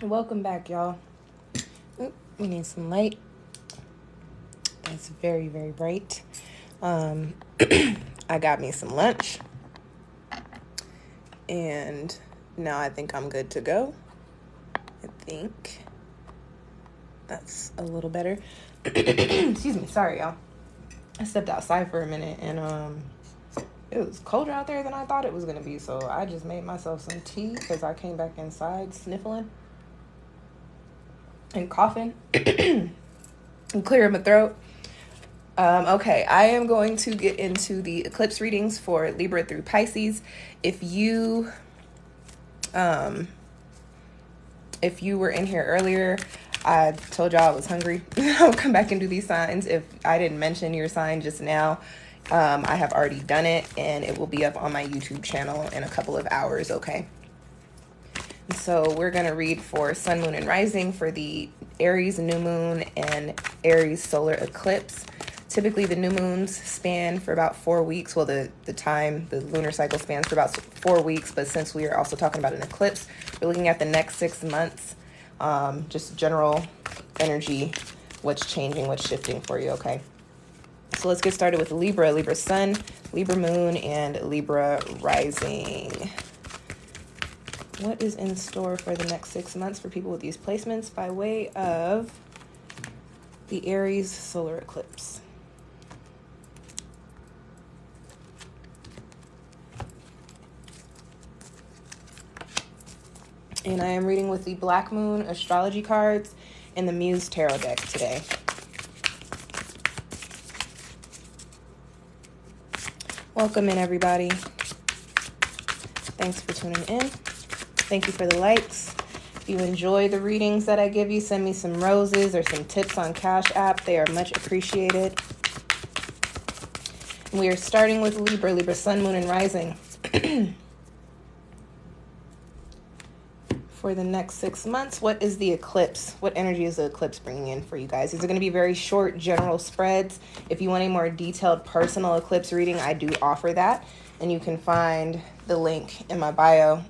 Welcome back, y'all. We need some light. It's very, very bright. I got me some lunch. And now I think I'm good to go. I think that's a little better. Excuse me. Sorry, y'all. I stepped outside for a minute and it was colder out there than I thought it was going to be. So I just made myself some tea because I came back inside sniffling and coughing and clearing my throat. Okay, I am going to get into the eclipse readings for Libra through Pisces. If you were in here earlier, I told y'all I was hungry. I'll come back and do these signs. If I didn't mention your sign just now, I have already done it, and it will be up on my YouTube channel in a couple of hours, okay? So we're going to read for Sun, Moon, and Rising for the Aries new moon and Aries solar eclipse. Typically, the new moons span for about 4 weeks. Well, the lunar cycle spans for about 4 weeks. But since we are also talking about an eclipse, we're looking at the next 6 months. Just general energy, what's changing, what's shifting for you, okay? So let's get started with Libra, Libra Sun, Libra Moon, and Libra Rising. What is in store for the next 6 months for people with these placements by way of the Aries solar eclipse? And I am reading with the Blackmoon astrology cards and the Muse tarot deck today. Welcome in, everybody. Thanks for tuning in. Thank you for the likes. If you enjoy the readings that I give you, send me some roses or some tips on Cash App. They are much appreciated. And we are starting with Libra, Libra Sun, Moon, and Rising. For the next 6 months, what is the eclipse? What energy is the eclipse bringing in for you guys? These are going to be very short general spreads. If you want a more detailed personal eclipse reading, I do offer that. And you can find the link in my bio.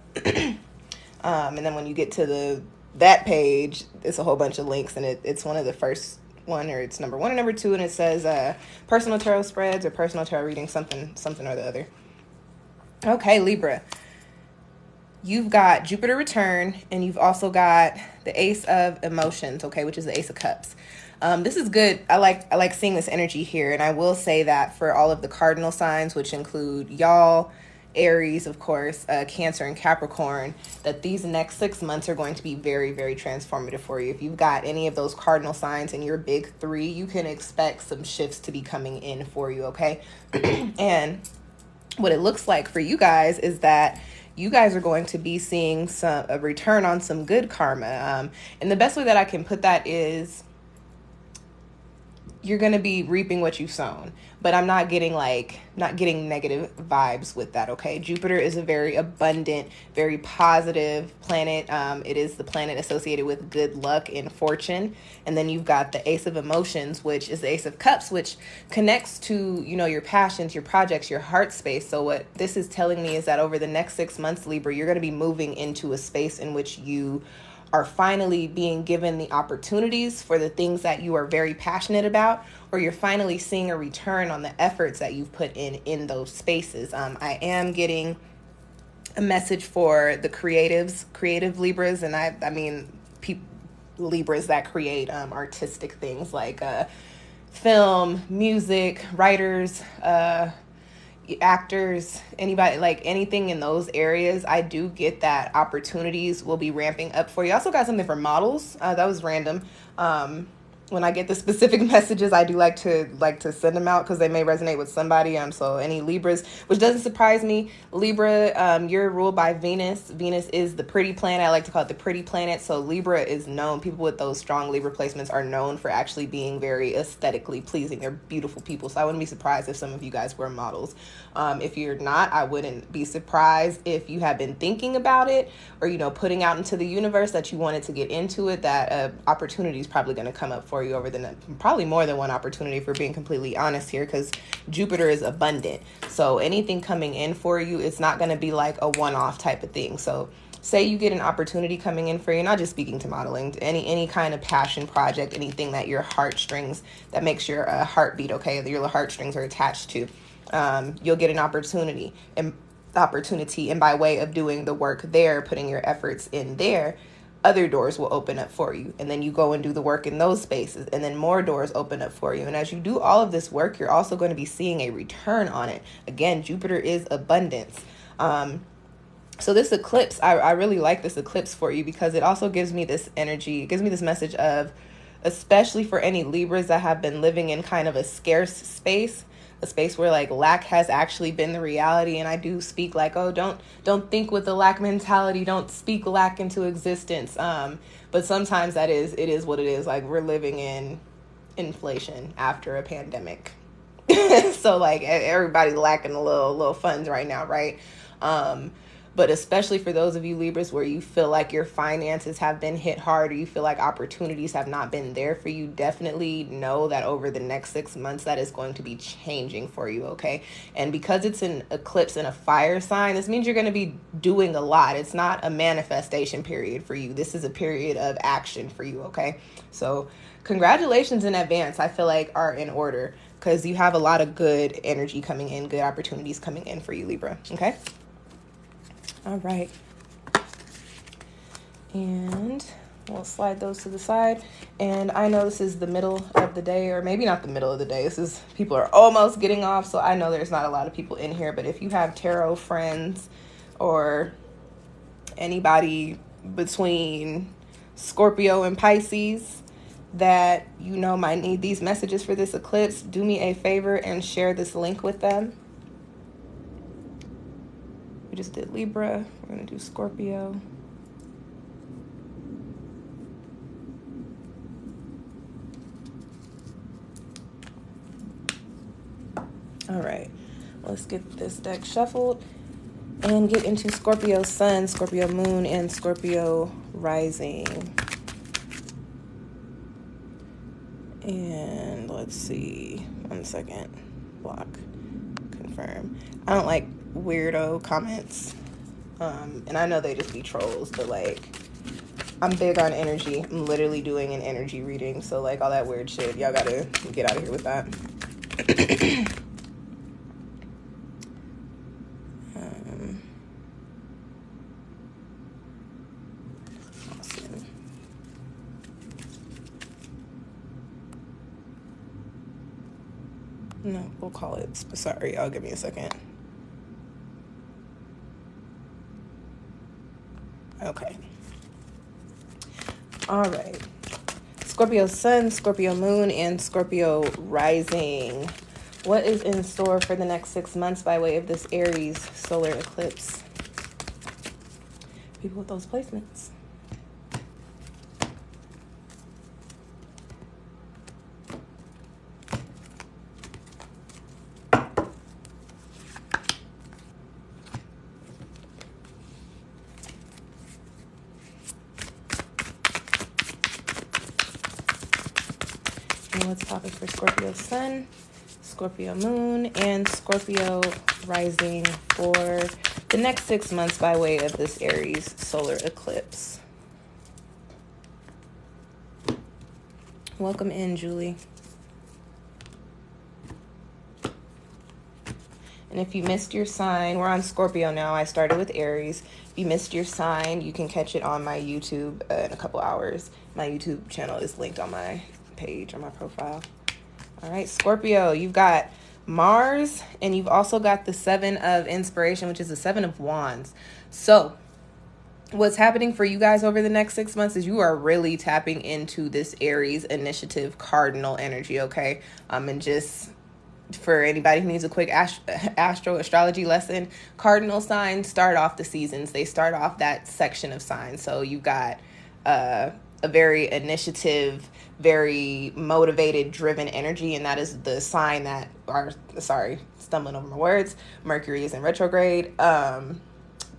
And then when you get to that page, it's a whole bunch of links. And it's one of the first one, or it's number 1 or number 2. And it says personal tarot spreads or personal tarot reading, something or the other. Okay, Libra. You've got Jupiter return, and you've also got the Ace of Emotions, okay, which is the Ace of Cups. This is good. I like seeing this energy here, and I will say that for all of the cardinal signs, which include y'all, Aries, of course, Cancer, and Capricorn, that these next 6 months are going to be very, very transformative for you. If you've got any of those cardinal signs in your big 3, you can expect some shifts to be coming in for you, okay? And what it looks like for you guys is that you guys are going to be seeing a return on some good karma. And the best way that I can put that is you're going to be reaping what you've sown. But I'm not getting negative vibes with that, okay? Jupiter is a very abundant, very positive planet. It is the planet associated with good luck and fortune. And then you've got the Ace of Emotions, which is the Ace of Cups, which connects to, your passions, your projects, your heart space. So what this is telling me is that over the next 6 months, Libra, you're going to be moving into a space in which you are finally being given the opportunities for the things that you are very passionate about, or you're finally seeing a return on the efforts that you've put in those spaces. I am getting a message for the creative Libras, and I mean Libras that create artistic things like film, music, writers, actors, anybody, like anything in those areas. I do get that opportunities will be ramping up for you. I also got something for models. That was random. When I get the specific messages, I do like to send them out because they may resonate with somebody. So any Libras, which doesn't surprise me. Libra, you're ruled by Venus. Venus is the pretty planet. I like to call it the pretty planet. So Libra is known. People with those strong Libra placements are known for actually being very aesthetically pleasing. They're beautiful people. So I wouldn't be surprised if some of you guys were models. If you're not, I wouldn't be surprised if you have been thinking about it or, putting out into the universe that you wanted to get into it, that opportunity is probably going to come up for you over probably more than one opportunity, for being completely honest here, because Jupiter is abundant. So anything coming in for you, it's not going to be like a one-off type of thing. So say you get an opportunity coming in for you, not just speaking to modeling, any kind of passion project, anything that your heartstrings, that makes your heartbeat, okay, that your heartstrings are attached to, you'll get an opportunity, and by way of doing the work there, putting your efforts in there, other doors will open up for you, and then you go and do the work in those spaces, and then more doors open up for you. And as you do all of this work, you're also going to be seeing a return on it. Again, Jupiter is abundance. So this eclipse, I really like this eclipse for you, because it also gives me this energy, it gives me this message of, especially for any Libras that have been living in kind of a scarce space, a space where like lack has actually been the reality. And I do speak like, oh, don't think with the lack mentality, don't speak lack into existence. But sometimes it is what it is. Like, we're living in inflation after a pandemic. So like everybody lacking a little funds right now, right? But especially for those of you Libras where you feel like your finances have been hit hard, or you feel like opportunities have not been there for you, definitely know that over the next 6 months that is going to be changing for you, okay? And because it's an eclipse in a fire sign, this means you're going to be doing a lot. It's not a manifestation period for you. This is a period of action for you, okay? So congratulations in advance, I feel like, are in order, because you have a lot of good energy coming in, good opportunities coming in for you, Libra, okay? All right. And we'll slide those to the side. And I know this is the middle of the day, or maybe not the middle of the day. This is, people are almost getting off, so I know there's not a lot of people in here. But if you have tarot friends or anybody between Scorpio and Pisces that you know might need these messages for this eclipse, do me a favor and share this link with them. We just did Libra. We're going to do Scorpio. All right. Let's get this deck shuffled and get into Scorpio Sun, Scorpio Moon, and Scorpio Rising. And let's see. 1 second. Block. Confirm. I don't like weirdo comments, and I know they just be trolls, but like, I'm big on energy. I'm literally doing an energy reading, so like all that weird shit, y'all gotta get out of here with that. Awesome. No, we'll call it, sorry, y'all, give me a second. Okay. All right. Scorpio Sun, Scorpio Moon, and Scorpio Rising. What is in store for the next 6 months by way of this Aries solar eclipse? People with those placements. What's topic for Scorpio Sun, Scorpio Moon, and Scorpio Rising for the next 6 months by way of this Aries solar eclipse? Welcome in, Julie. And if you missed your sign, we're on Scorpio now. I started with Aries. If you missed your sign, you can catch it on my YouTube in a couple hours. My YouTube channel is linked on my page, on my profile. All right, Scorpio, you've got Mars, and you've also got the 7 of Inspiration, which is the 7 of Wands. So what's happening for you guys over the next 6 months is you are really tapping into this Aries initiative cardinal energy, okay? And just for anybody who needs a quick astro astrology lesson, cardinal signs start off the seasons. They start off that section of signs. So you've got a very initiative, very motivated, driven energy, and that is the sign that stumbling over my words, Mercury is in retrograde.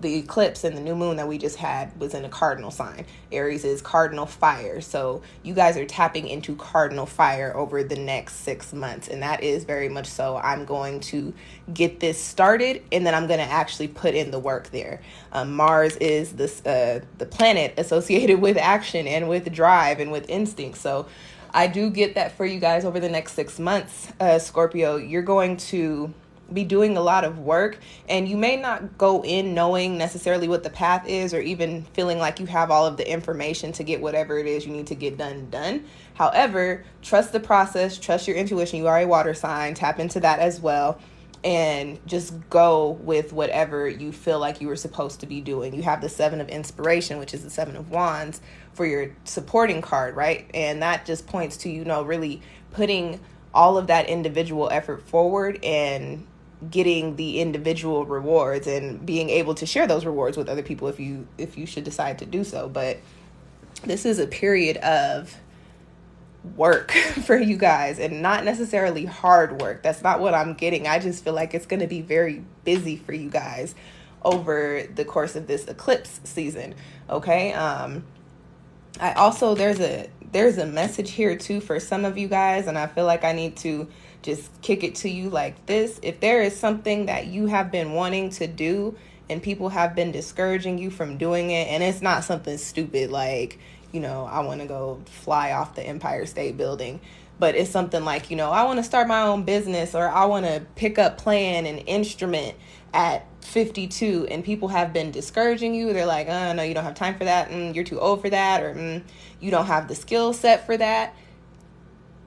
the eclipse and the new moon that we just had was in a cardinal sign. Aries is cardinal fire. So you guys are tapping into cardinal fire over the next 6 months. And that is very much so. I'm going to get this started, and then I'm going to actually put in the work there. Mars is this the planet associated with action and with drive and with instinct. So I do get that for you guys over the next 6 months. Scorpio, you're going to be doing a lot of work, and you may not go in knowing necessarily what the path is, or even feeling like you have all of the information to get whatever it is you need to get done. However, trust the process, trust your intuition. You are a water sign, tap into that as well, and just go with whatever you feel like you were supposed to be doing. You have the 7 of inspiration, which is the 7 of wands for your supporting card, right? And that just points to, you know, really putting all of that individual effort forward and getting the individual rewards and being able to share those rewards with other people if you should decide to do so. But this is a period of work for you guys, and not necessarily hard work. That's not what I'm getting. I just feel like it's going to be very busy for you guys over the course of this eclipse season. Okay. I also, there's a message here too for some of you guys, and I feel like I need to just kick it to you like this. If there is something that you have been wanting to do and people have been discouraging you from doing it, and it's not something stupid like, you know, I want to go fly off the Empire State Building, but it's something like, you know, I want to start my own business, or I want to pick up playing an instrument at 52, and people have been discouraging you. They're like, oh, no, you don't have time for that. You're too old for that. Or you don't have the skill set for that.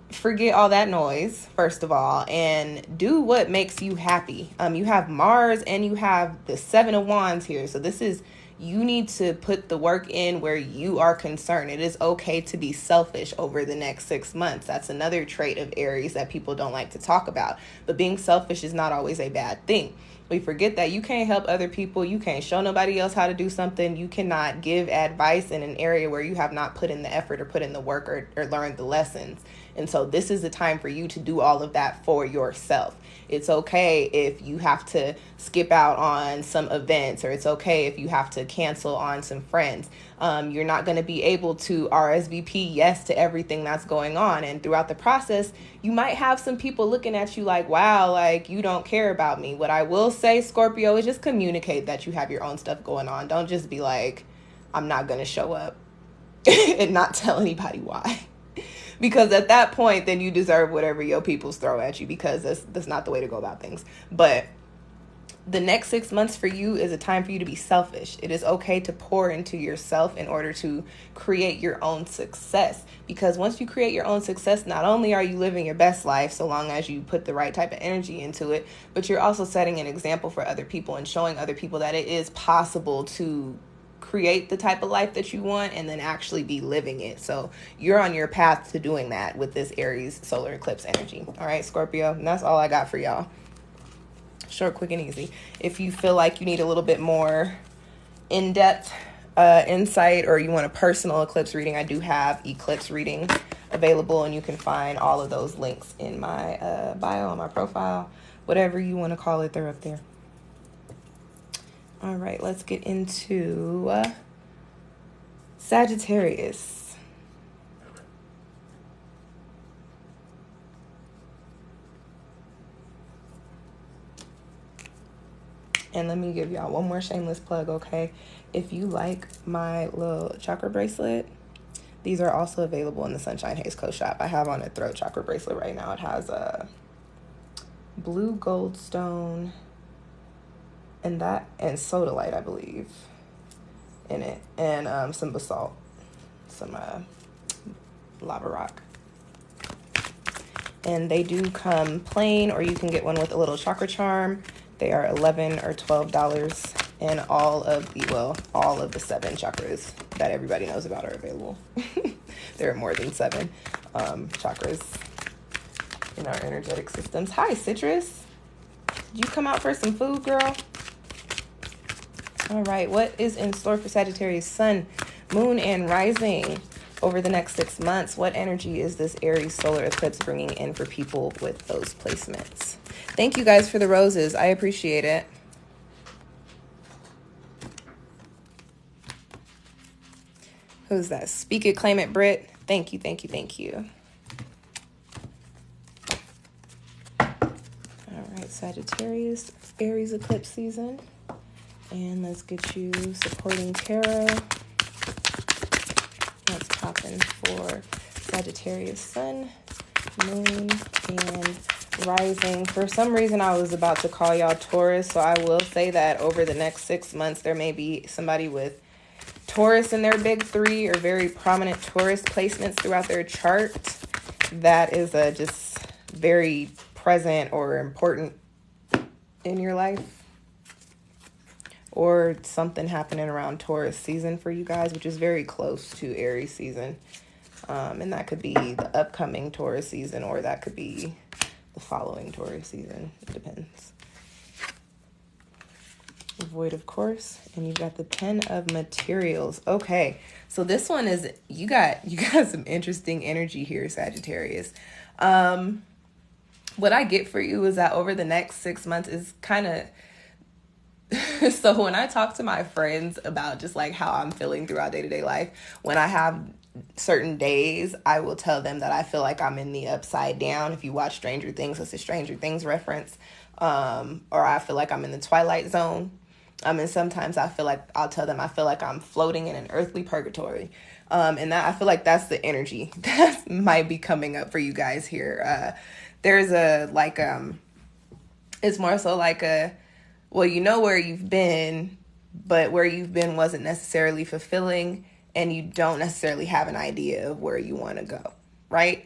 Forget all that noise, first of all, and do what makes you happy. You have Mars and you have the 7 of wands here. So this is, you need to put the work in where you are concerned. It is okay to be selfish over the next 6 months. That's another trait of Aries that people don't like to talk about. But being selfish is not always a bad thing. We forget that you can't help other people. You can't show nobody else how to do something. You cannot give advice in an area where you have not put in the effort or put in the work or learned the lessons. And so this is the time for you to do all of that for yourself. It's okay if you have to skip out on some events, or it's okay if you have to cancel on some friends. You're not going to be able to RSVP yes to everything that's going on. And throughout the process, you might have some people looking at you like, wow, like you don't care about me. What I will say, Scorpio, is just communicate that you have your own stuff going on. Don't just be like, I'm not going to show up and not tell anybody why. Because at that point, then you deserve whatever your peoples throw at you, because that's not the way to go about things. But the next 6 months for you is a time for you to be selfish. It is okay to pour into yourself in order to create your own success. Because once you create your own success, not only are you living your best life, so long as you put the right type of energy into it, but you're also setting an example for other people and showing other people that it is possible to create the type of life that you want and then actually be living it. So you're on your path to doing that with this Aries solar eclipse energy. All right, Scorpio, and that's all I got for y'all. Short, quick, and easy. If you feel like you need a little bit more in-depth insight, or you want a personal eclipse reading, I do have eclipse readings available, and you can find all of those links in my bio, on my profile, whatever you want to call it, they're up there. All right, let's get into Sagittarius. And let me give y'all one more shameless plug, okay? If you like my little chakra bracelet, these are also available in the SunshinehazeCo shop. I have on a throat chakra bracelet right now. It has a blue gold stone and sodalite, I believe, in it, and some basalt, some lava rock. And they do come plain, or you can get one with a little chakra charm. They are $11 or $12, and all of the 7 chakras that everybody knows about are available. There are more than 7 chakras in our energetic systems. Hi, Citrus. Did you come out for some food, girl? All right, what is in store for Sagittarius sun, moon, and rising over the next 6 months? What energy is this Aries solar eclipse bringing in for people with those placements? Thank you guys for the roses. I appreciate it. Who's that? Speak It, Claim It, Brit. Thank you, thank you, thank you. All right, Sagittarius, Aries eclipse season. And let's get you supporting tarot. Let's pop in for Sagittarius sun, moon, and rising. For some reason, I was about to call y'all Taurus, so I will say that over the next 6 months, there may be somebody with Taurus in their big three or very prominent Taurus placements throughout their chart. That is just very present or important in your life. Or something happening around Taurus season for you guys, which is very close to Aries season. And that could be the upcoming Taurus season, or that could be the following Taurus season. It depends. Void, of course. And you've got the Ten of Materials. Okay, so this one is, you got some interesting energy here, Sagittarius. What I get for you is that over the next 6 months is kind of, so when I talk to my friends about just like how I'm feeling throughout day-to-day life, when I have certain days, I will tell them that I feel like I'm in the upside down. If you watch Stranger Things, that's a Stranger Things reference. Or I feel like I'm in the Twilight Zone. And sometimes I feel like, I'll tell them I feel like I'm floating in an earthly purgatory. And that, I feel like that's the energy that might be coming up for you guys here. There's it's more so like well, you know where you've been, but where you've been wasn't necessarily fulfilling, and you don't necessarily have an idea of where you want to go, right?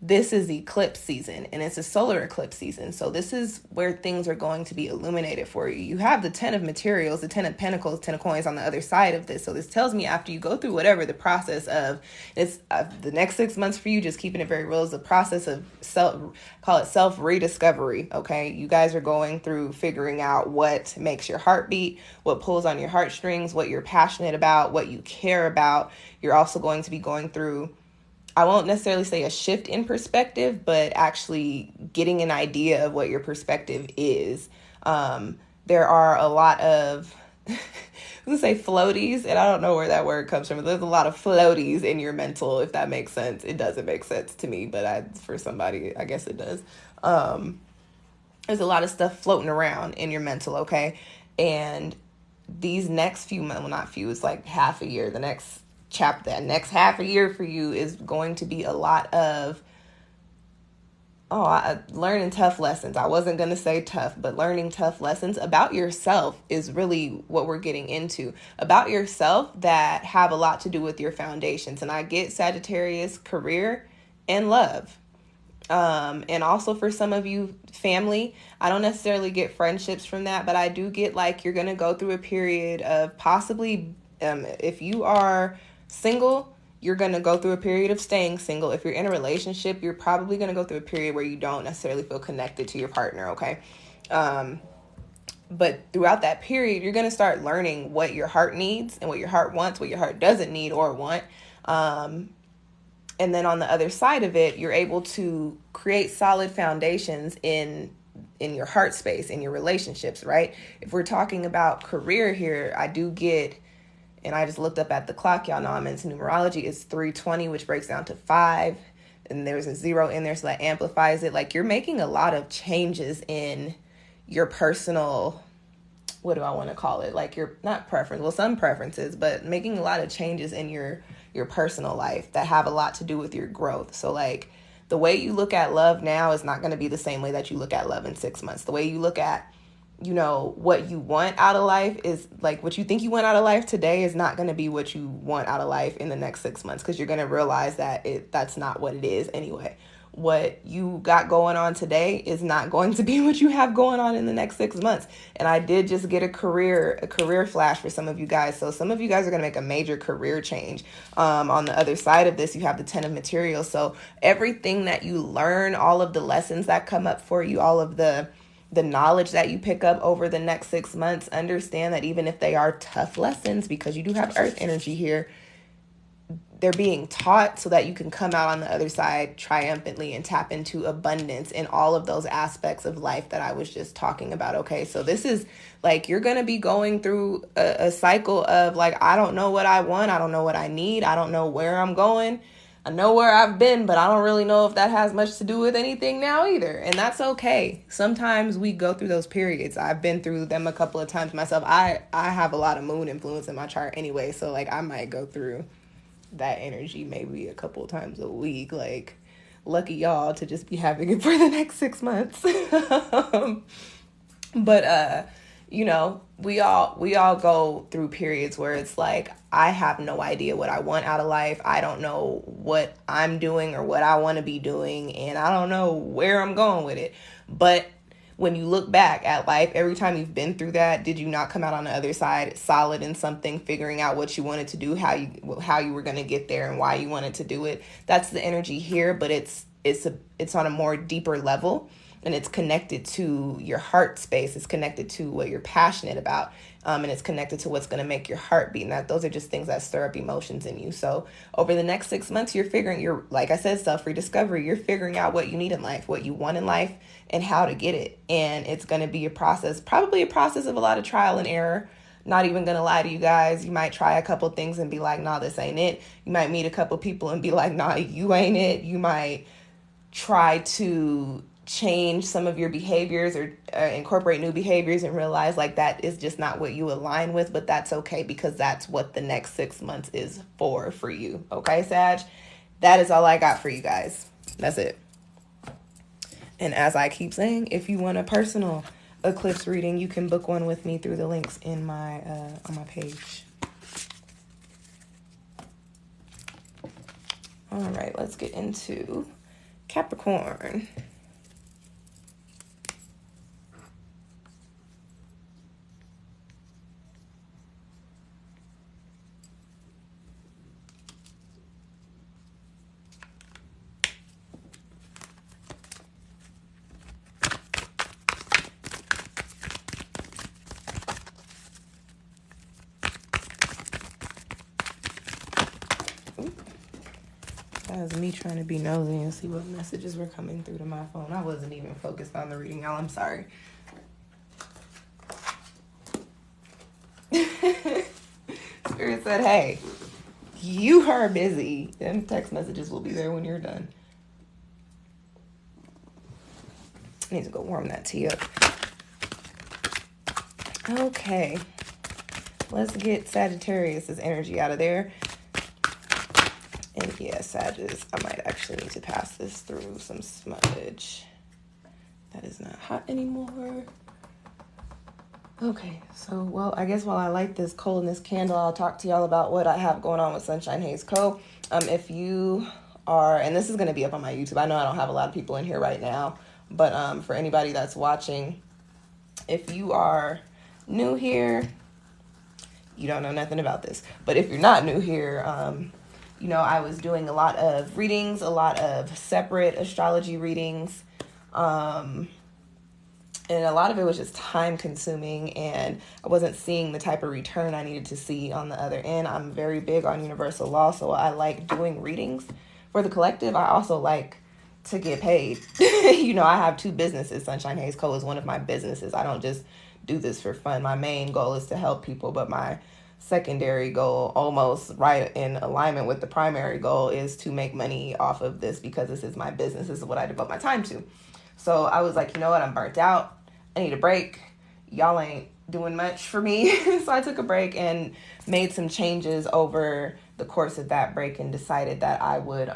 This is eclipse season, and it's a solar eclipse season. So this is where things are going to be illuminated for you. You have the Ten of Materials, the Ten of Pentacles, Ten of Coins on the other side of this. So this tells me after you go through whatever the process of, it's the next 6 months for you, just keeping it very real, is the process of self-rediscovery, okay? You guys are going through figuring out what makes your heart beat, what pulls on your heartstrings, what you're passionate about, what you care about. You're also going to be going through, I won't necessarily say a shift in perspective, but actually getting an idea of what your perspective is. There are a lot of, let's say floaties, and I don't know where that word comes from. There's a lot of floaties in your mental, if that makes sense. It doesn't make sense to me, but for somebody, I guess it does. There's a lot of stuff floating around in your mental, okay? And these next few months, well, not few, it's like half a year, the next chapter, that next half a year for you is going to be a lot of learning tough lessons. I wasn't going to say tough, but learning tough lessons about yourself is really what we're getting into. About yourself that have a lot to do with your foundations. And I get Sagittarius, career and love. And also for some of you, family. I don't necessarily get friendships from that, but I do get like you're going to go through a period of possibly, if you are single, you're going to go through a period of staying single. If you're in a relationship, you're probably going to go through a period where you don't necessarily feel connected to your partner, okay? But throughout that period, you're going to start learning what your heart needs and what your heart wants, what your heart doesn't need or want. And then on the other side of it, you're able to create solid foundations in your heart space, in your relationships, right? If we're talking about career here, I do get, and I just looked up at the clock, y'all know I'm into numerology, it's 320, which breaks down to 5, and there's a 0 in there, so that amplifies it. Like, you're making a lot of changes in your personal, what do I want to call it? Like, your, not preference, well, some preferences, but making a lot of changes in your personal life that have a lot to do with your growth. So, like, the way you look at love now is not going to be the same way that you look at love in 6 months. The way you look at, you know, what you want out of life is like what you think you want out of life today is not going to be what you want out of life in the next 6 months, because you're going to realize that that's not what it is anyway. What you got going on today is not going to be what you have going on in the next 6 months. And I did just get a career flash for some of you guys. So some of you guys are going to make a major career change. On the other side of this, you have the 10 of Materials. So everything that you learn, all of the lessons that come up for you, all of the knowledge that you pick up over the next 6 months, understand that even if they are tough lessons, because you do have earth energy here, they're being taught so that you can come out on the other side triumphantly and tap into abundance in all of those aspects of life that I was just talking about. Okay, so this is like, you're going to be going through a cycle of like, I don't know what I want. I don't know what I need. I don't know where I'm going. I know where I've been, but I don't really know if that has much to do with anything now either. And that's okay. Sometimes we go through those periods. I've been through them a couple of times myself. I have a lot of moon influence in my chart anyway. So like, I might go through that energy maybe a couple of times a week. Like, lucky y'all to just be having it for the next 6 months. But you know, we all go through periods where it's like, I have no idea what I want out of life. I don't know what I'm doing or what I want to be doing, and I don't know where I'm going with it. But when you look back at life, every time you've been through that, did you not come out on the other side solid in something, figuring out what you wanted to do, how you were going to get there, and why you wanted to do it? That's the energy here, but it's on a more deeper level. And it's connected to your heart space. It's connected to what you're passionate about. And it's connected to what's going to make your heart beat. And those are just things that stir up emotions in you. So over the next 6 months, you're like I said, self-rediscovery. You're figuring out what you need in life, what you want in life, and how to get it. And it's going to be a process, probably a process of a lot of trial and error. Not even going to lie to you guys. You might try a couple things and be like, nah, this ain't it. You might meet a couple people and be like, nah, you ain't it. You might try to change some of your behaviors or incorporate new behaviors and realize like that is just not what you align with, but that's okay, because that's what the next 6 months is for you. Okay, Sag? That is all I got for you guys. That's it. And as I keep saying, if you want a personal eclipse reading, you can book one with me through the links in my on my page. All right, let's get into Capricorn. That was me trying to be nosy and see what messages were coming through to my phone. I wasn't even focused on the reading, y'all. I'm sorry. Spirit said, hey, you are busy. Them text messages will be there when you're done. I need to go warm that tea up. Okay. Let's get Sagittarius' energy out of there. And yeah, Sagittarius, I might actually need to pass this through some smudge. That is not hot anymore. Okay, so, well, I guess while I light this coal in this candle, I'll talk to y'all about what I have going on with SunshinehazeCo. If you are, and this is going to be up on my YouTube. I know I don't have a lot of people in here right now, but for anybody that's watching, if you are new here, you don't know nothing about this. But if you're not new here, you know, I was doing a lot of readings, a lot of separate astrology readings. And a lot of it was just time consuming, and I wasn't seeing the type of return I needed to see on the other end. I'm very big on universal law, so I like doing readings for the collective. I also like to get paid. You know, I have 2 businesses. SunshinehazeCo is one of my businesses. I don't just do this for fun. My main goal is to help people, but my secondary goal, almost right in alignment with the primary goal, is to make money off of this, because this is my business. This is what I devote my time to. So I was like, you know what? I'm burnt out. I need a break. Y'all ain't doing much for me. So I took a break and made some changes over the course of that break and decided that I would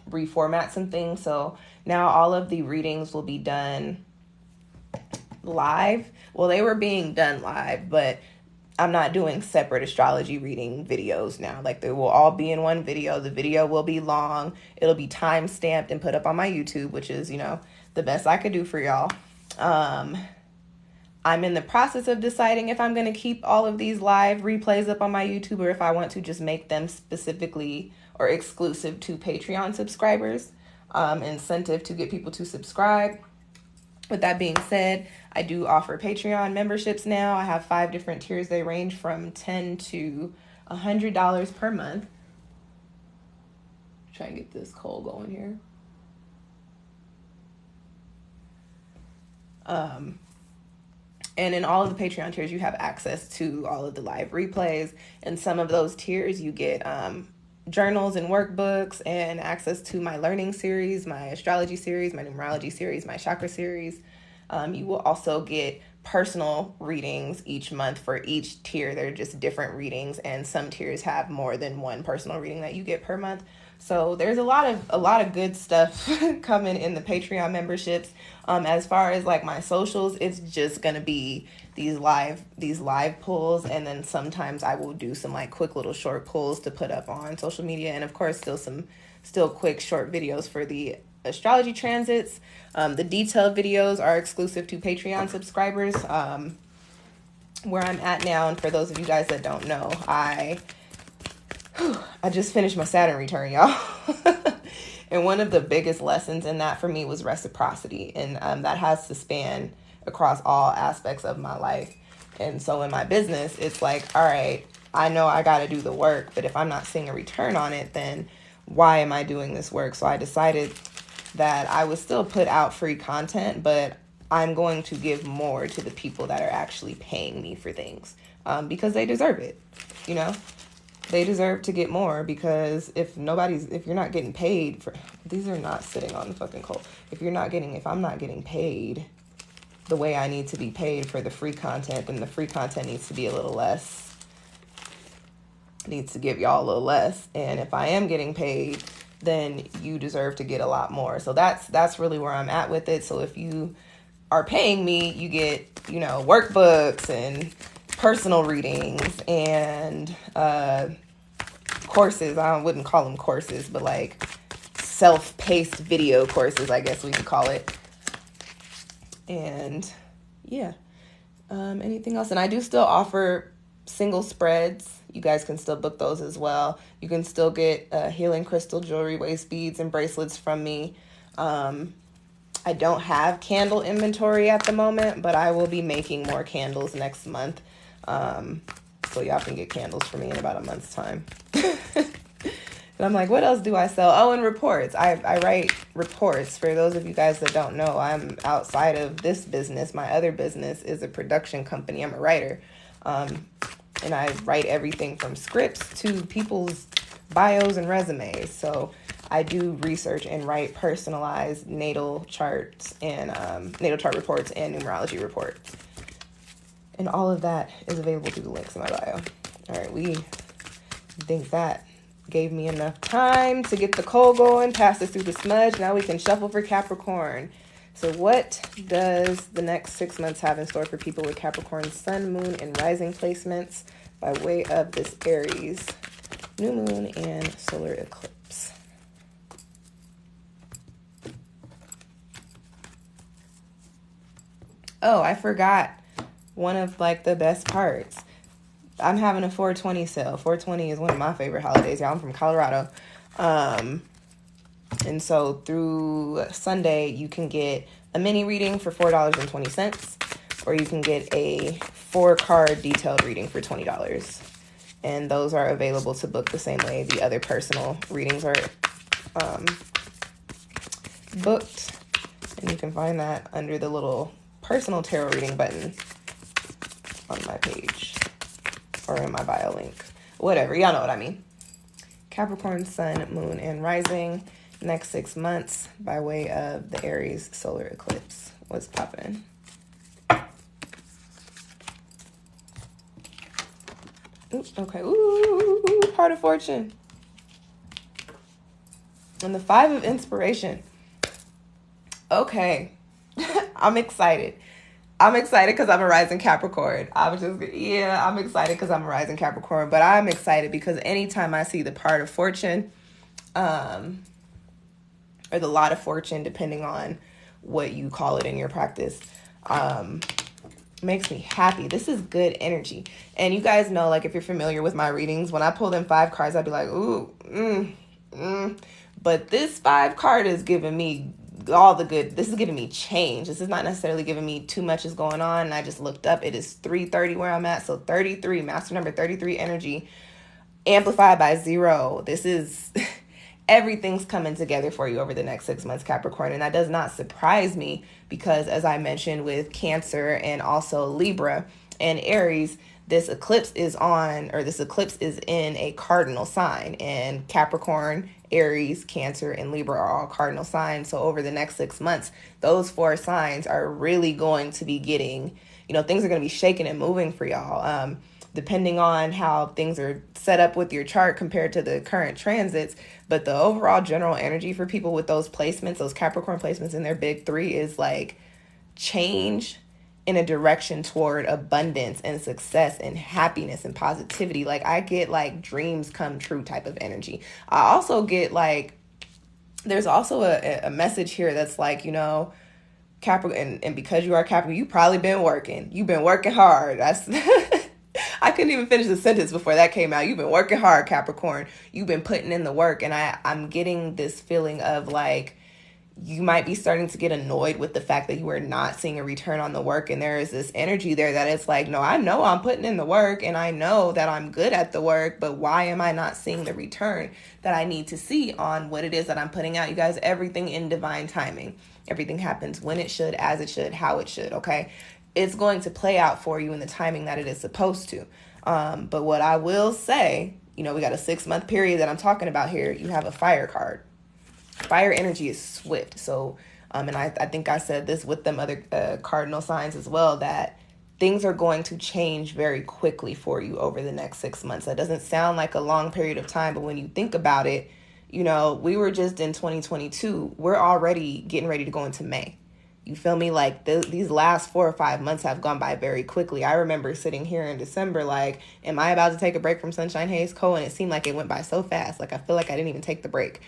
reformat some things. So now all of the readings will be done live. Well, they were being done live, but I'm not doing separate astrology reading videos now. Like, they will all be in one video. The video will be long. It'll be time stamped and put up on my YouTube, which is, you know, the best I could do for y'all. I'm in the process of deciding if I'm going to keep all of these live replays up on my YouTube, or if I want to just make them specifically or exclusive to Patreon subscribers. Incentive to get people to subscribe. With that being said, I do offer Patreon memberships now. I have 5 different tiers. They range from $10 to $100 per month. Try and get this coal going here. And in all of the Patreon tiers, you have access to all of the live replays. And some of those tiers, you get journals and workbooks and access to my learning series, my astrology series, my numerology series, my chakra series. You will also get personal readings each month for each tier. They're just different readings, and some tiers have more than one personal reading that you get per month. So there's a lot of good stuff coming in the Patreon memberships. As far as like my socials, it's just gonna be these live pulls, and then sometimes I will do some like quick little short pulls to put up on social media, and of course still quick short videos for the astrology transits. The detailed videos are exclusive to Patreon subscribers. Where I'm at now, and for those of you guys that don't know, I just finished my Saturn return, y'all. And one of the biggest lessons in that for me was reciprocity. And that has to span across all aspects of my life. And so in my business, it's like, all right, I know I got to do the work, but if I'm not seeing a return on it, then why am I doing this work? So I decided that I would still put out free content, but I'm going to give more to the people that are actually paying me for things, because they deserve it, you know? They deserve to get more, because if you're not getting paid for, these are not sitting on the fucking coal. If I'm not getting paid the way I need to be paid for the free content, then the free content needs to be a little less, needs to give y'all a little less. And if I am getting paid, then you deserve to get a lot more. So that's really where I'm at with it. So if you are paying me, you get, workbooks and personal readings and courses. I wouldn't call them courses, but like self-paced video courses, I guess we could call it. And yeah, anything else? And I do still offer single spreads. You guys can still book those as well. You can still get healing crystal jewelry, waist beads, and bracelets from me. I don't have candle inventory at the moment, but I will be making more candles next month. So y'all can get candles for me in about a month's time. And I'm like, what else do I sell? Oh, and reports. I write reports. For those of you guys that don't know, I'm outside of this business. My other business is a production company. I'm a writer. And I write everything from scripts to people's bios and resumes. So I do research and write personalized natal charts and natal chart reports and numerology reports. And all of that is available through the links in my bio. All right, we think that gave me enough time to get the coal going, pass this through the smudge. Now we can shuffle for Capricorn. So what does the next 6 months have in store for people with Capricorn sun, moon, and rising placements by way of this Aries new moon and solar eclipse? Oh, I forgot one of like the best parts. I'm having a 420 sale. 420 is one of my favorite holidays. Y'all, I'm from Colorado. And so through Sunday, you can get a mini reading for $4.20, or you can get a 4-card detailed reading for $20. And those are available to book the same way the other personal readings are booked. And you can find that under the little personal tarot reading button on my page or in my bio link. Whatever, y'all know what I mean. Capricorn sun, moon, and rising next 6 months by way of the Aries solar eclipse. What's poppin'? Okay. Ooh, heart of fortune. And the 5 of inspiration. Okay. I'm excited. I'm excited because I'm a rising Capricorn. I'm excited because I'm a rising Capricorn. But I'm excited because anytime I see the part of fortune, or the lot of fortune, depending on what you call it in your practice, makes me happy. This is good energy. And you guys know, like, if you're familiar with my readings, when I pull them 5 cards, I'd be like, ooh, But this 5 card is giving me all the good. This is giving me change. This is not necessarily giving me too much is going on. And I just looked up. It is 3:30 where I'm at. So 33, master number 33 energy amplified by 0. This is everything's coming together for you over the next 6 months, Capricorn. And that does not surprise me because, as I mentioned, with Cancer and also Libra and Aries, this eclipse is in a cardinal sign, and Capricorn, Aries, Cancer, and Libra are all cardinal signs. So over the next 6 months, those 4 signs are really going to be getting, things are going to be shaking and moving for y'all. Depending on how things are set up with your chart compared to the current transits. But the overall general energy for people with those placements, those Capricorn placements in their big 3, is like change in a direction toward abundance and success and happiness and positivity. Like, I get like dreams come true type of energy. I also get like, there's also a message here that's like, Capricorn, and because you are Capricorn, you've probably been working. You've been working hard. That's I couldn't even finish the sentence before that came out. You've been working hard, Capricorn. You've been putting in the work. And I'm getting this feeling of like, you might be starting to get annoyed with the fact that you are not seeing a return on the work. And there is this energy there that it's like, no, I know I'm putting in the work and I know that I'm good at the work, but why am I not seeing the return that I need to see on what it is that I'm putting out? You guys, everything in divine timing. Everything happens when it should, as it should, how it should, okay? It's going to play out for you in the timing that it is supposed to. But what I will say, we got a 6-month period that I'm talking about here. You have a fire card. Fire energy is swift. So, and I think I said this with them other cardinal signs as well, that things are going to change very quickly for you over the next 6 months. That doesn't sound like a long period of time, but when you think about it, we were just in 2022. We're already getting ready to go into May. You feel me? Like these last 4 or 5 months have gone by very quickly. I remember sitting here in December like, am I about to take a break from SunshinehazeCo? And it seemed like it went by so fast. Like, I feel like I didn't even take the break.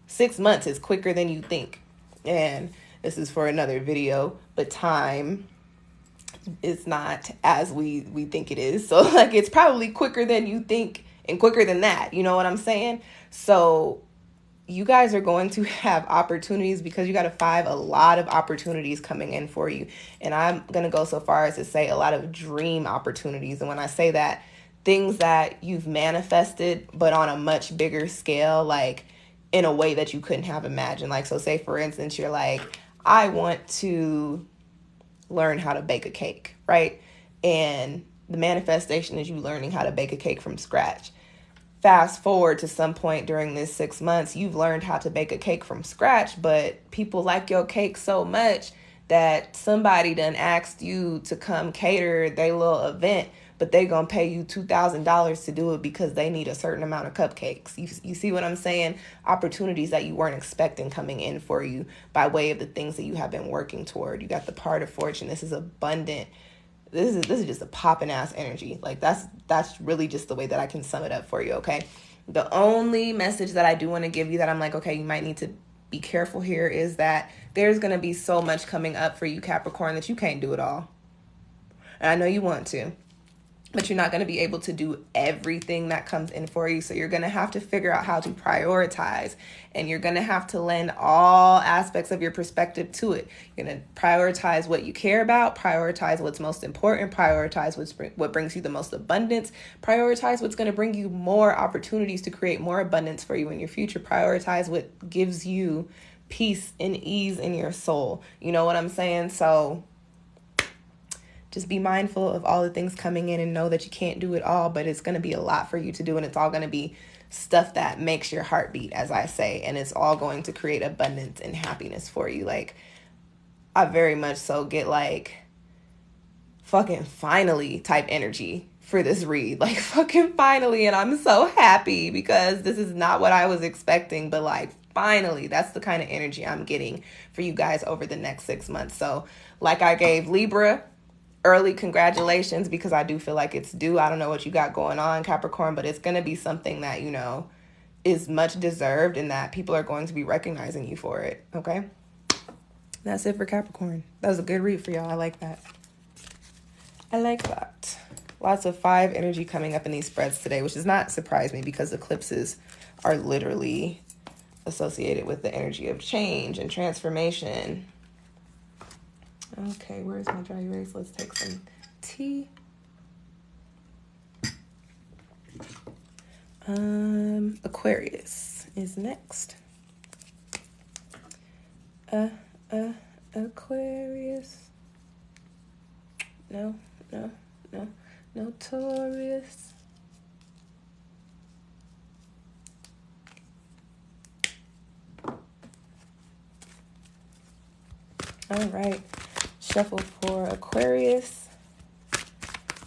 6 months is quicker than you think. And this is for another video, but time is not as we think it is. So like, it's probably quicker than you think and quicker than that. You know what I'm saying? So you guys are going to have opportunities because you got a lot of opportunities coming in for you. And I'm going to go so far as to say a lot of dream opportunities. And when I say that, things that you've manifested, but on a much bigger scale, like in a way that you couldn't have imagined. Like, so say for instance, you're like, I want to learn how to bake a cake, right? And the manifestation is you learning how to bake a cake from scratch. Fast forward to some point during this 6 months, you've learned how to bake a cake from scratch, but people like your cake so much that somebody done asked you to come cater their little event, but they gonna pay you $2,000 to do it because they need a certain amount of cupcakes. You see what I'm saying? Opportunities that you weren't expecting coming in for you by way of the things that you have been working toward. You got the part of fortune. This is abundant. This is just a poppin' ass energy. Like, that's really just the way that I can sum it up for you, okay? The only message that I do want to give you that I'm like, okay, you might need to be careful here is that there's going to be so much coming up for you, Capricorn, that you can't do it all. And I know you want to, but you're not going to be able to do everything that comes in for you. So you're going to have to figure out how to prioritize, and you're going to have to lend all aspects of your perspective to it. You're going to prioritize what you care about, prioritize what's most important, prioritize what brings you the most abundance, prioritize what's going to bring you more opportunities to create more abundance for you in your future, prioritize what gives you peace and ease in your soul. You know what I'm saying? So just be mindful of all the things coming in and know that you can't do it all, but it's going to be a lot for you to do. And it's all going to be stuff that makes your heart beat, as I say, and it's all going to create abundance and happiness for you. Like, I very much so get like fucking finally type energy for this read, like fucking finally. And I'm so happy because this is not what I was expecting, but like finally, that's the kind of energy I'm getting for you guys over the next 6 months. So like I gave Libra early congratulations because I do feel like it's due. I don't know what you got going on, Capricorn, but it's going to be something that, is much deserved and that people are going to be recognizing you for it. Okay. That's it for Capricorn. That was a good read for y'all. I like that. Lots of 5 energy coming up in these spreads today, which does not surprise me because eclipses are literally associated with the energy of change and transformation. Okay, where's my dry erase? Let's take some tea. Aquarius. is next. Aquarius. No, Taurus. All right, shuffle for Aquarius.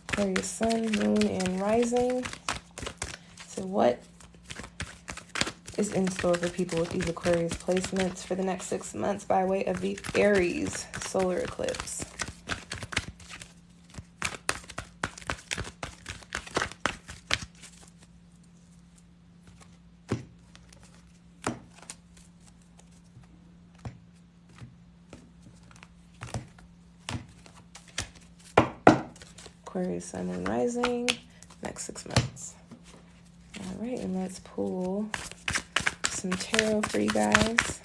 Aquarius sun, moon, and rising. So what is in store for people with these Aquarius placements for the next 6 months by way of the Aries solar eclipse? Aquarius sun and rising, next 6 months. All right, and let's pull some tarot for you guys.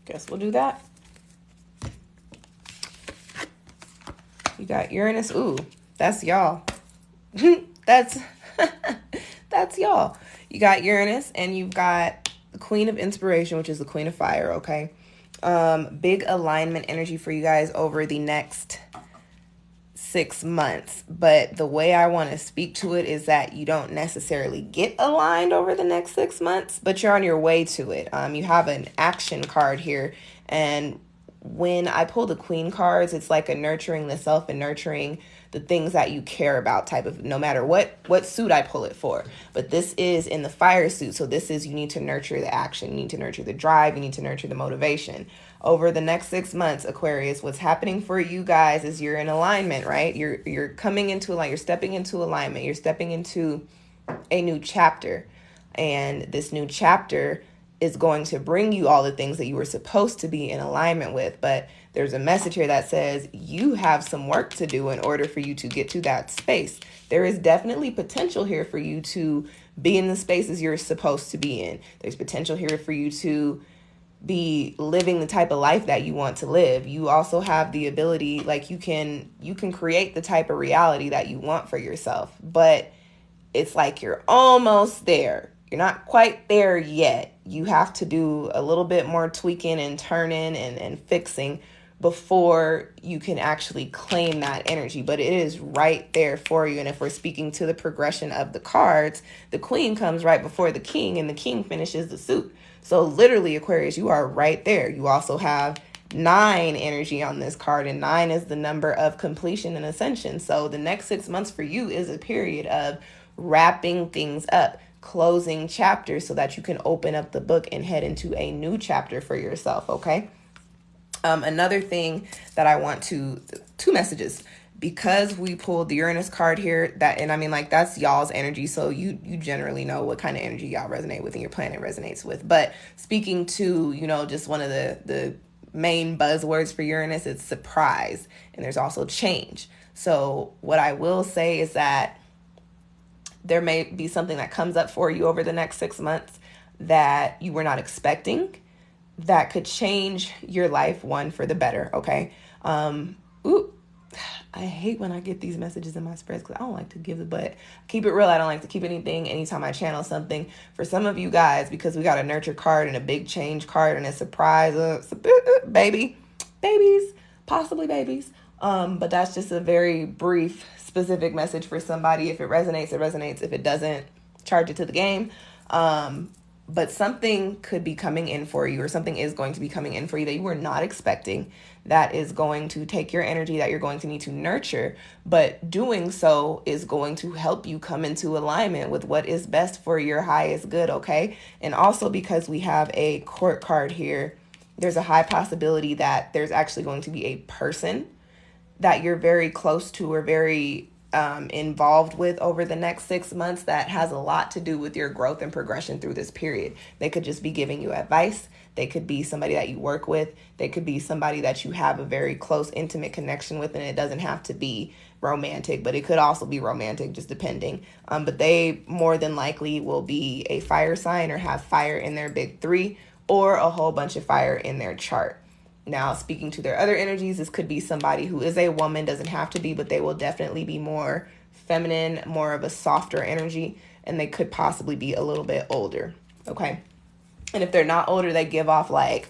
Guess we'll do that. You got Uranus. Ooh, that's y'all. that's y'all. You got Uranus, and you've got the Queen of Inspiration, which is the Queen of Fire, okay? Big alignment energy for you guys over the next 6 months. But the way I want to speak to it is that you don't necessarily get aligned over the next 6 months, but you're on your way to it. You have an action card here, and when I pull the Queen cards, it's like a nurturing the self and nurturing the things that you care about type of, no matter what suit I pull it for. But this is in the fire suit. So this is, you need to nurture the action. You need to nurture the drive. You need to nurture the motivation. Over the next 6 months, Aquarius, what's happening for you guys is you're in alignment, right? You're coming into alignment. You're stepping into alignment. You're stepping into a new chapter. And this new chapter is going to bring you all the things that you were supposed to be in alignment with. But there's a message here that says you have some work to do in order for you to get to that space. There is definitely potential here for you to be in the spaces you're supposed to be in. There's potential here for you to be living the type of life that you want to live. You also have the ability, like you can create the type of reality that you want for yourself, but it's like you're almost there. You're not quite there yet. You have to do a little bit more tweaking and turning and fixing before you can actually claim that energy. But it is right there for you. And if we're speaking to the progression of the cards, the Queen comes right before the King, and the King finishes the suit. So literally, Aquarius, you are right there. You also have 9 energy on this card, and 9 is the number of completion and ascension. So the next 6 months for you is a period of wrapping things up, closing chapters so that you can open up the book and head into a new chapter for yourself, okay? Another thing that I want to, 2 messages, because we pulled the Uranus card here, that, and I mean, like, that's y'all's energy, so you generally know what kind of energy y'all resonate with and your planet resonates with. But speaking to, just one of the main buzzwords for Uranus, it's surprise, and there's also change. So what I will say is that there may be something that comes up for you over the next 6 months that you were not expecting that could change your life, one, for the better, okay? I hate when I get these messages in my spreads because I don't like to give the butt. Keep it real. I don't like to keep anything anytime I channel something. For some of you guys, because we got a nurture card and a big change card and a surprise, babies, possibly babies. But that's just a very brief, specific message for somebody. If it resonates, it resonates. If it doesn't, charge it to the game. But something could be coming in for you, or something is going to be coming in for you that you were not expecting, that is going to take your energy that you're going to need to nurture. But doing so is going to help you come into alignment with what is best for your highest good, okay? And also, because we have a court card here, there's a high possibility that there's actually going to be a person that you're very close to or very involved with over the next 6 months that has a lot to do with your growth and progression through this period. They could just be giving you advice. They could be somebody that you work with. They could be somebody that you have a very close, intimate connection with, and it doesn't have to be romantic, but it could also be romantic, just depending. But they more than likely will be a fire sign or have fire in their big 3 or a whole bunch of fire in their chart. Now, speaking to their other energies, this could be somebody who is a woman, doesn't have to be, but they will definitely be more feminine, more of a softer energy, and they could possibly be a little bit older, okay? And if they're not older, they give off like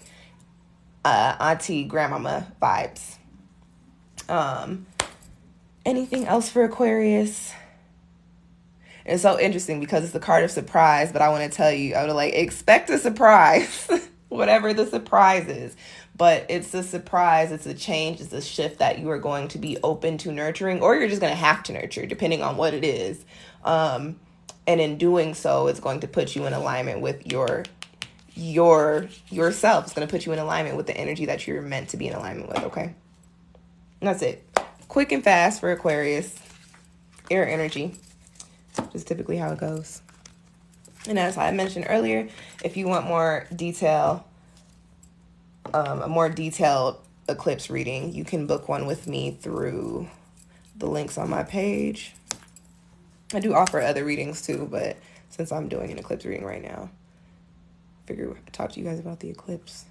auntie, grandmama vibes. Anything else for Aquarius? It's so interesting because it's the card of surprise, but I want to tell you, I would like expect a surprise, whatever the surprise is. But it's a surprise, it's a change, it's a shift that you are going to be open to nurturing, or you're just going to have to nurture, depending on what it is. And in doing so, it's going to put you in alignment with yourself. It's going to put you in alignment with the energy that you're meant to be in alignment with, okay? And that's it. Quick and fast for Aquarius. Air energy. Just typically how it goes. And as I mentioned earlier, if you want more detail, a more detailed eclipse reading, you can book one with me through the links on my page. I do offer other readings too, but since I'm doing an eclipse reading right now, I figure I'd talk to you guys about the eclipse.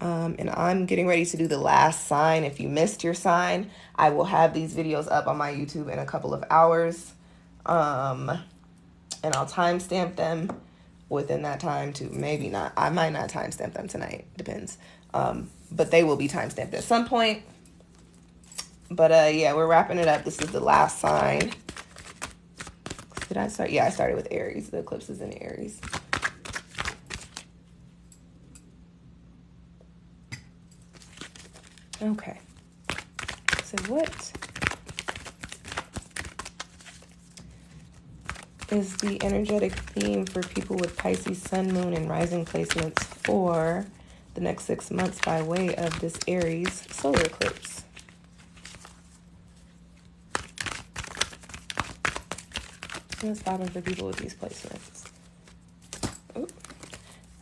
And I'm getting ready to do the last sign. If you missed your sign, I will have these videos up on my YouTube in a couple of hours. And I'll timestamp them within that time too. Maybe not. I might not timestamp them tonight. Depends. But they will be timestamped at some point. But yeah, we're wrapping it up. This is the last sign. Did I start? Yeah, I started with Aries. The eclipse is in Aries. Okay. So what is the energetic theme for people with Pisces, Sun, Moon, and Rising placements for the next 6 months by way of this Aries solar eclipse? What's popping for people with these placements? Ooh,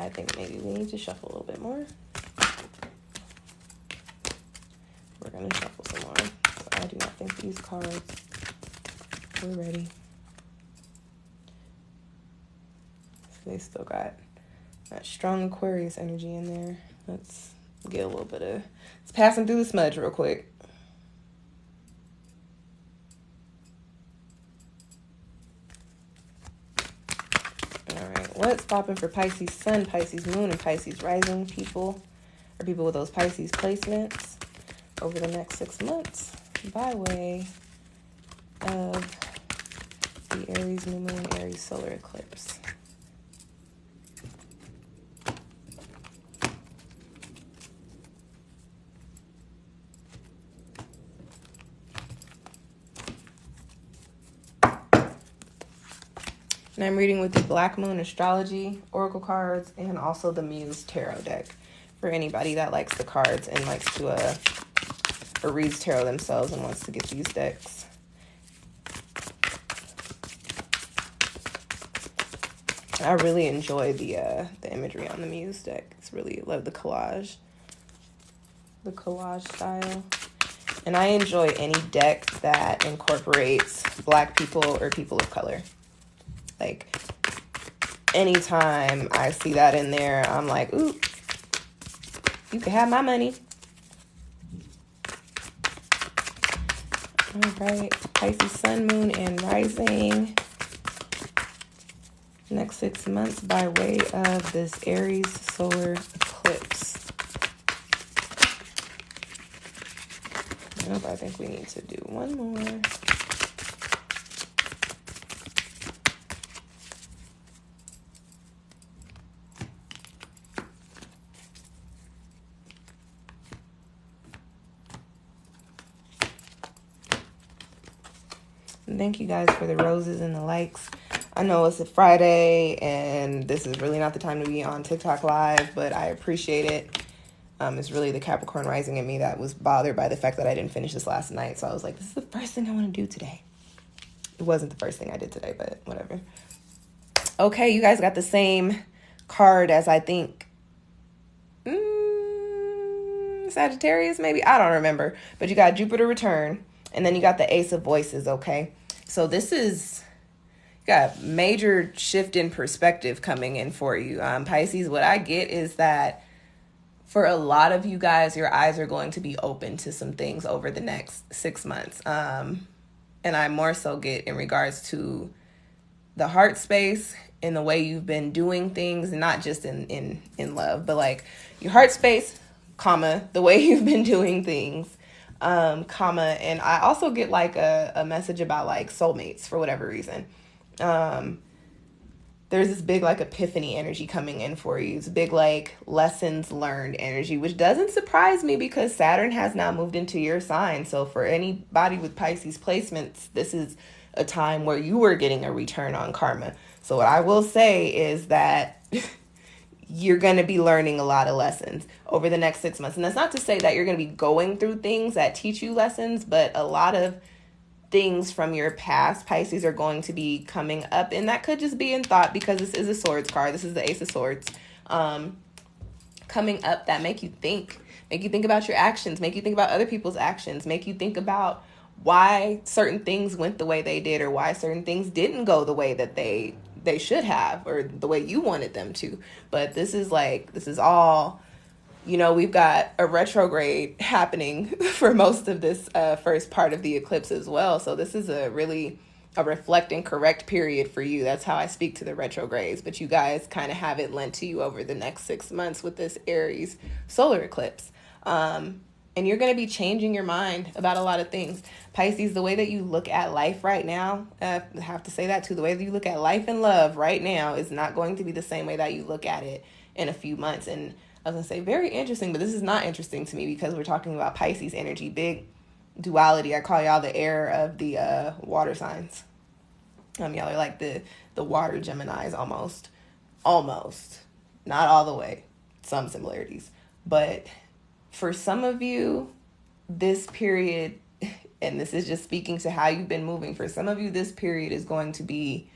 I think maybe we need to shuffle a little bit more. We're going to shuffle some more. So I do not think these cards were ready. So they still got that strong Aquarius energy in there. Let's get a little bit of... Let's pass them through the smudge real quick. All right. What's popping for Pisces Sun, Pisces Moon, and Pisces Rising people, or people with those Pisces placements over the next 6 months by way of the Aries new moon, Aries solar eclipse? And I'm reading with the Blackmoon astrology oracle cards and also the Muse tarot deck for anybody that likes the cards and likes to or reads tarot themselves and wants to get these decks. I really enjoy the imagery on the Muse deck. It's really, love the collage style. And I enjoy any deck that incorporates Black people or people of color. Like, anytime I see that in there, I'm like, ooh, you can have my money. All right, Pisces Sun, Moon, and Rising. Next 6 months by way of this Aries solar eclipse. Nope, I think we need to do one more. Thank you guys for the roses and the likes. I know it's a Friday and this is really not the time to be on TikTok live, but I appreciate it. It's really the Capricorn rising in me that was bothered by the fact that I didn't finish this last night. So I was like, this is the first thing I want to do today. It wasn't the first thing I did today, but whatever. Okay, you guys got the same card as I think Sagittarius, maybe? I don't remember. But you got Jupiter return, and then you got the Ace of Voices, okay? So this is, you got major shift in perspective coming in for you. Pisces, what I get is that for a lot of you guys, your eyes are going to be open to some things over the next 6 months. And I more so get in regards to the heart space and the way you've been doing things, not just in love, but like your heart space, comma, the way you've been doing things, comma. And I also get like a message about like soulmates for whatever reason. There's this big like epiphany energy coming in for you. It's big like lessons learned energy, which doesn't surprise me because Saturn has now moved into your sign. So for anybody with Pisces placements, this is a time where you were getting a return on karma. So what I will say is that you're going to be learning a lot of lessons over the next 6 months. And that's not to say that you're going to be going through things that teach you lessons, but a lot of things from your past, Pisces, are going to be coming up. And that could just be in thought because this is a swords card. This is the Ace of Swords. Coming up that make you think about your actions, make you think about other people's actions, make you think about why certain things went the way they did or why certain things didn't go the way that they should have or the way you wanted them to. But this is all, we've got a retrograde happening for most of this first part of the eclipse as well. So this is a reflect and correct period for you. That's how I speak to the retrogrades. But you guys kind of have it lent to you over the next 6 months with this Aries solar eclipse. And you're going to be changing your mind about a lot of things. Pisces, the way that you look at life right now, I have to say that too, the way that you look at life and love right now is not going to be the same way that you look at it in a few months. And I was going to say very interesting, but this is not interesting to me because we're talking about Pisces energy, big duality. I call y'all the air of the water signs. Y'all are like the water Geminis almost, not all the way, some similarities, but for some of you, this period, and this is just speaking to how you've been moving, for some of you, this period is going to be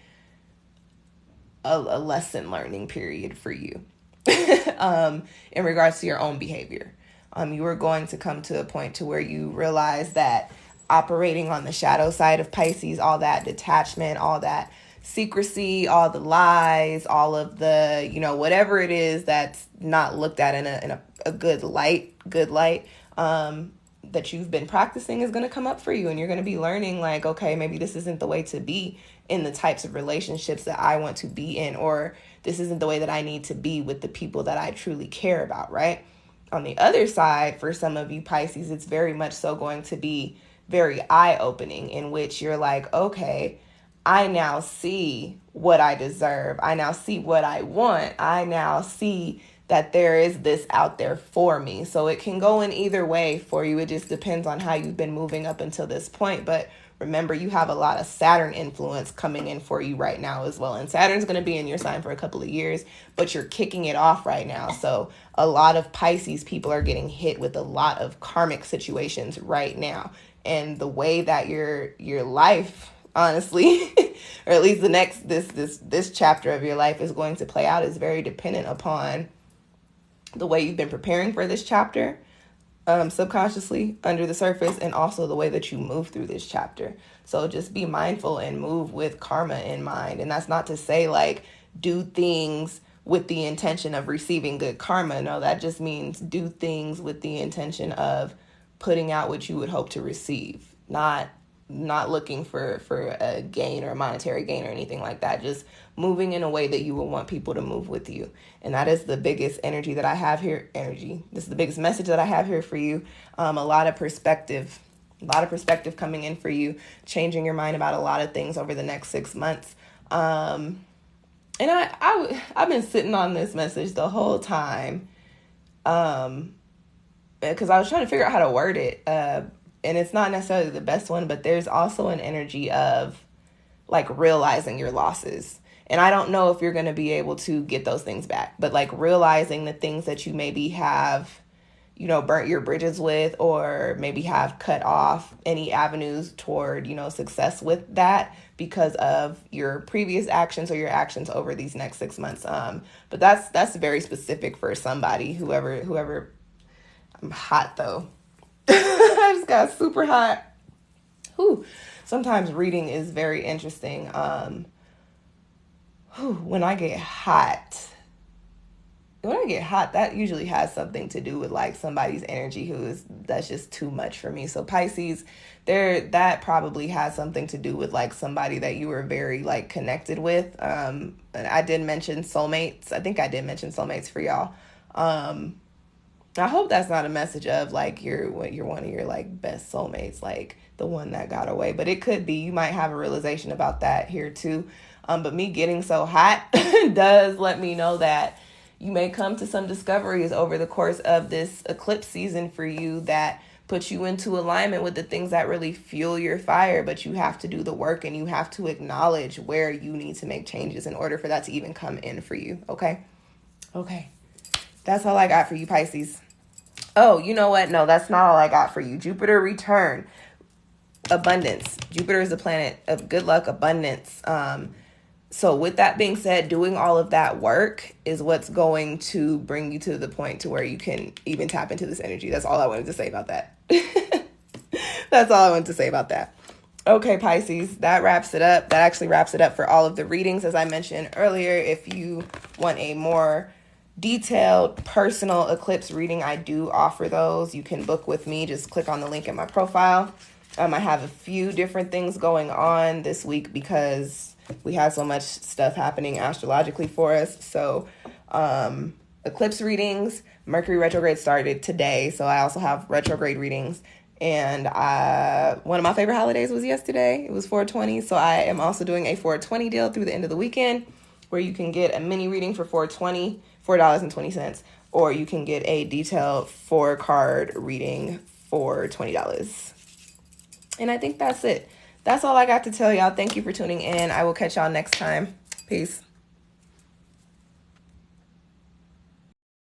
a lesson learning period for you in regards to your own behavior. You are going to come to a point to where you realize that operating on the shadow side of Pisces, all that detachment, all that secrecy, all the lies, all of the, whatever it is that's not looked at in a good light, that you've been practicing is going to come up for you. And you're going to be learning like, okay, maybe this isn't the way to be in the types of relationships that I want to be in, or this isn't the way that I need to be with the people that I truly care about, right? On the other side, for some of you Pisces, it's very much so going to be very eye-opening, in which you're like, okay, I now see what I deserve. I now see what I want. I now see that there is this out there for me. So it can go in either way for you. It just depends on how you've been moving up until this point. But remember, you have a lot of Saturn influence coming in for you right now as well. And Saturn's going to be in your sign for a couple of years, but you're kicking it off right now. So a lot of Pisces people are getting hit with a lot of karmic situations right now. And the way that your life, honestly, or at least the next this chapter of your life is going to play out is very dependent upon the way you've been preparing for this chapter, subconsciously under the surface, and also the way that you move through this chapter. So just be mindful and move with karma in mind. And that's not to say like do things with the intention of receiving good karma. No, that just means do things with the intention of putting out what you would hope to receive, not looking for a gain or a monetary gain or anything like that. Just moving in a way that you would want people to move with you. And that is the biggest energy that I have here. This is the biggest message that I have here for you. A lot of perspective coming in for you, changing your mind about a lot of things over the next 6 months. And I've been sitting on this message the whole time, because I was trying to figure out how to word it. And it's not necessarily the best one, but there's also an energy of like realizing your losses. And I don't know if you're going to be able to get those things back, but like realizing the things that you maybe have, burnt your bridges with, or maybe have cut off any avenues toward, success with that because of your previous actions or your actions over these next 6 months. But that's very specific for somebody, whoever. I'm hot though. I just got super hot. Whew. Sometimes reading is very interesting. When I get hot, when I get hot, that usually has something to do with like somebody's energy that's just too much for me. So Pisces, that probably has something to do with like somebody that you were very like connected with. And I did mention soulmates. I think I did mention soulmates for y'all. I hope that's not a message of like you're one of your like best soulmates, like the one that got away, but it could be. You might have a realization about that here too. But me getting so hot does let me know that you may come to some discoveries over the course of this eclipse season for you that puts you into alignment with the things that really fuel your fire, but you have to do the work and you have to acknowledge where you need to make changes in order for that to even come in for you. Okay. That's all I got for you, Pisces. Oh, you know what? No, that's not all I got for you. Jupiter return. Abundance. Jupiter is the planet of good luck, abundance. So with that being said, doing all of that work is what's going to bring you to the point to where you can even tap into this energy. That's all I wanted to say about that. That's all I wanted to say about that. Okay, Pisces, that wraps it up. That actually wraps it up for all of the readings. As I mentioned earlier, if you want a more detailed personal eclipse reading, I do offer those. You can book with me. Just click on the link in my profile. I have a few different things going on this week because we had so much stuff happening astrologically for us. So eclipse readings, Mercury retrograde started today. So I also have retrograde readings. And one of my favorite holidays was yesterday. It was 4/20. So I am also doing a 4/20 deal through the end of the weekend where you can get a mini reading for $4.20, or you can get a detailed 4-card reading for $20. And I think that's it. That's all I got to tell y'all. Thank you for tuning in. I will catch y'all next time. Peace.